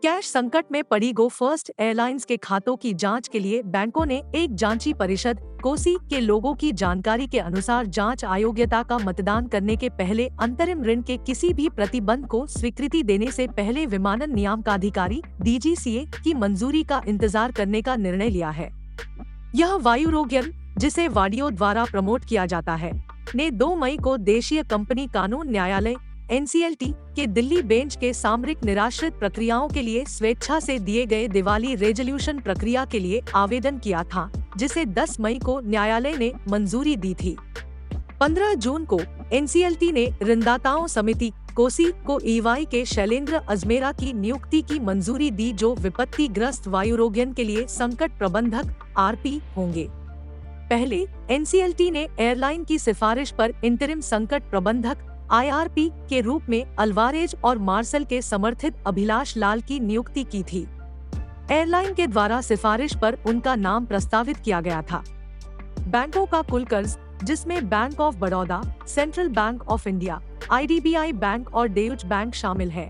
Cash संकट में पड़ी गो फर्स्ट एयरलाइंस के खातों की जांच के लिए बैंकों ने एक जांची परिषद कोसी के लोगों की जानकारी के अनुसार जांच अयोग्यता का मतदान करने के पहले अंतरिम ऋण के किसी भी प्रतिबंध को स्वीकृति देने से पहले विमानन नियामकाधिकारी DGCA की मंजूरी का इंतजार करने का निर्णय लिया है। यह वायुरोग्यन, जिसे वाडियो द्वारा प्रमोट किया जाता है, ने 2 मई को देशीय कंपनी कानून न्यायालय NCLT के दिल्ली बेंच के सामरिक निराश्रित प्रक्रियाओं के लिए स्वेच्छा से दिए गए दिवाली रेजोल्यूशन प्रक्रिया के लिए आवेदन किया था, जिसे 10 मई को न्यायालय ने मंजूरी दी थी। 15 जून को NCLT ने ऋणदाताओं समिति कोसी को EY के शैलेंद्र अजमेरा की नियुक्ति की मंजूरी दी, जो विपत्तिग्रस्त वायुरोग्यन के लिए संकट प्रबंधक RP होंगे। पहले NCLT ने एयरलाइन की सिफारिश पर इंटरिम संकट प्रबंधक IRP के रूप में अल्वारेज और मार्शल के समर्थित अभिलाष लाल की नियुक्ति की थी। एयरलाइन के द्वारा सिफारिश पर उनका नाम प्रस्तावित किया गया था। बैंकों का कुल कर्ज, जिसमें bank of Baroda, central bank of India, IDBI bank और ड्यूच बैंक शामिल है,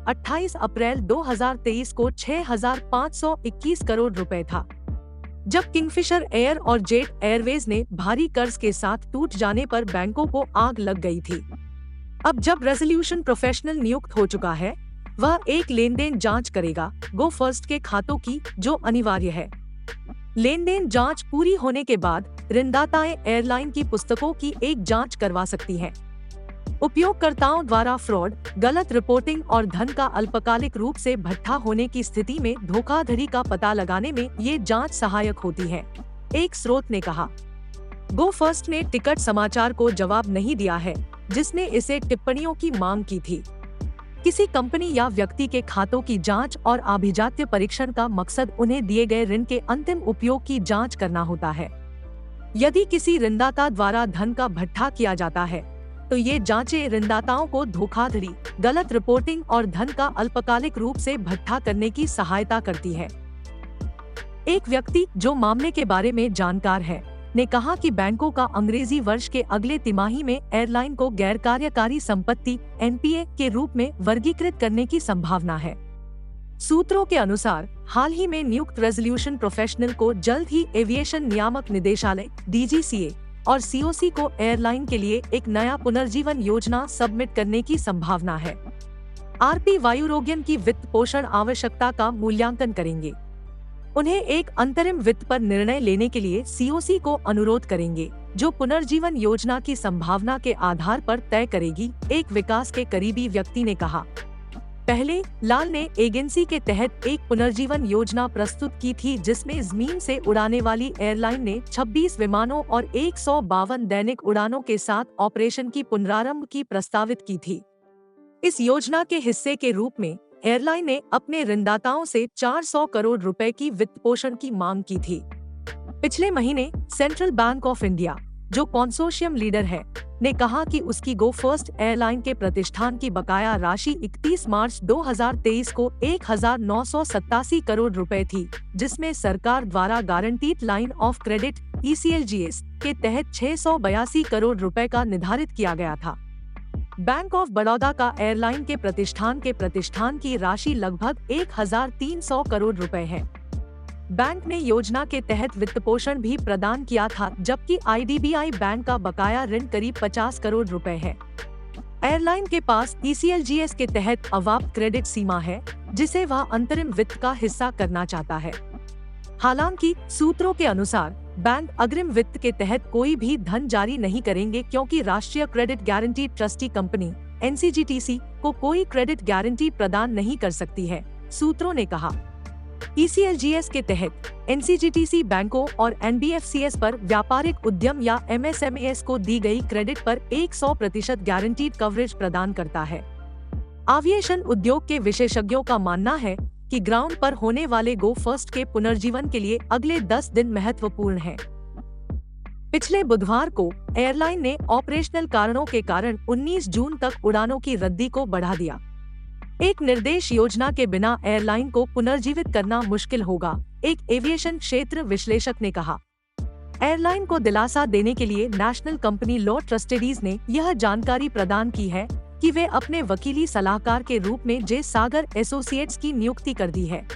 28 अप्रैल 2023 को 6,521 करोड़ रुपए था। जब किंगफिशर एयर और जेट एयरवेज ने भारी कर्ज के साथ टूट जाने पर बैंकों को आग लग गई थी। अब जब रेजोल्यूशन प्रोफेशनल नियुक्त हो चुका है, वह एक लेन-देन जांच करेगा गो फर्स्ट के खातों की, जो अनिवार्य है। लेन-देन जांच पूरी होने के बाद ऋणदाताएं एयरलाइन की पुस्तकों की एक जांच करवा सकती हैं। उपयोगकर्ताओं द्वारा फ्रॉड, गलत रिपोर्टिंग और धन का अल्पकालिक रूप से भट्ठा होने की स्थिति में धोखाधड़ी का पता लगाने में ये जांच सहायक होती है, एक स्रोत ने कहा। गो फर्स्ट ने टिकट समाचार को जवाब नहीं दिया है, जिसने इसे टिप्पणियों की मांग की थी। किसी कंपनी या व्यक्ति के खातों की जांच और आभिजात्य परीक्षण का मकसद उन्हें दिए गए ऋण के अंतिम उपयोग की जांच करना होता है। यदि किसी ऋणदाता द्वारा धन का भट्ठा किया जाता है, तो ये जांचें ऋणदाताओं को धोखाधड़ी, गलत रिपोर्टिंग और धन का अल्पकालिक रूप से भट्ठा करने की सहायता करती है। एक व्यक्ति जो मामले के बारे में जानकार है, ने कहा कि बैंकों का अंग्रेजी वर्ष के अगले तिमाही में एयरलाइन को गैर कार्यकारी संपत्ति NPA के रूप में वर्गीकृत करने की संभावना है। सूत्रों के अनुसार हाल ही में नियुक्त रेजोल्यूशन प्रोफेशनल को जल्द ही एविएशन नियामक निदेशालय DGCA और COC को एयरलाइन के लिए एक नया पुनर्जीवन योजना सबमिट करने की संभावना है। RP वायुरोग्यन की वित्त पोषण आवश्यकता का मूल्यांकन करेंगे। उन्हें एक अंतरिम वित्त पर निर्णय लेने के लिए COC को अनुरोध करेंगे, जो पुनर्जीवन योजना की संभावना के आधार पर तय करेगी, एक विकास के करीबी व्यक्ति ने कहा। पहले लाल ने एजेंसी के तहत एक पुनर्जीवन योजना प्रस्तुत की थी, जिसमें जमीन से उड़ाने वाली एयरलाइन ने 26 विमानों और 152 दैनिक उड़ानों के साथ ऑपरेशन की पुनरारंभ की प्रस्तावित की थी। इस योजना के हिस्से के रूप में एयरलाइन ने अपने ऋणदाताओं से 400 करोड़ रुपए की वित्त पोषण की मांग की थी। पिछले महीने सेंट्रल बैंक ऑफ इंडिया, जो कंसोर्शियम लीडर है, ने कहा कि उसकी गो फर्स्ट एयरलाइन के प्रतिष्ठान की बकाया राशि 31 मार्च 2023 को 1,987 करोड़ रुपए थी, जिसमें सरकार द्वारा guaranteed line of credit ECLGS के तहत 682 करोड़ रुपए का निर्धारित किया गया था। बैंक ऑफ बड़ौदा का एयरलाइन के प्रतिष्ठान की राशि लगभग 1,300 करोड़ रुपए है। बैंक ने योजना के तहत वित्तपोषण भी प्रदान किया था, जबकि IDBI बैंक का बकाया ऋण करीब 50 करोड़ रुपए है। एयरलाइन के पास ECLGS के तहत अवाप्त क्रेडिट सीमा है, जिसे वह अंतरिम वित्त का हिस्सा करना चाहता है। हालांकि सूत्रों के अनुसार बैंक अग्रिम वित्त के तहत कोई भी धन जारी नहीं करेंगे, क्योंकि राष्ट्रीय credit guarantee trustee company NCGTC को कोई क्रेडिट गारंटी प्रदान नहीं कर सकती है, सूत्रों ने कहा। ECLGS के तहत NCGTC बैंकों और NBFCs पर व्यापारिक उद्यम या MSMEs को दी गई क्रेडिट पर 100% गारंटीड कवरेज प्रदान करता है। एविएशन उद्योग के विशेषज्ञों का मानना है कि ग्राउंड पर होने वाले गो फर्स्ट के पुनर्जीवन के लिए अगले 10 दिन महत्वपूर्ण हैं। पिछले बुधवार को एयरलाइन ने ऑपरेशनल कारणों के कारण 19 जून तक उड़ानों की रद्दी को बढ़ा दिया। एक निर्देश योजना के बिना एयरलाइन को पुनर्जीवित करना मुश्किल होगा, एक एविएशन क्षेत्र विश्लेषक ने कहा। एयरलाइन को दिलासा देने के लिए नेशनल कंपनी लॉ ट्रस्टेडीज ने यह जानकारी प्रदान की है, कि वे अपने वकीली सलाहकार के रूप में जे सागर एसोसिएट्स की नियुक्ति कर दी है।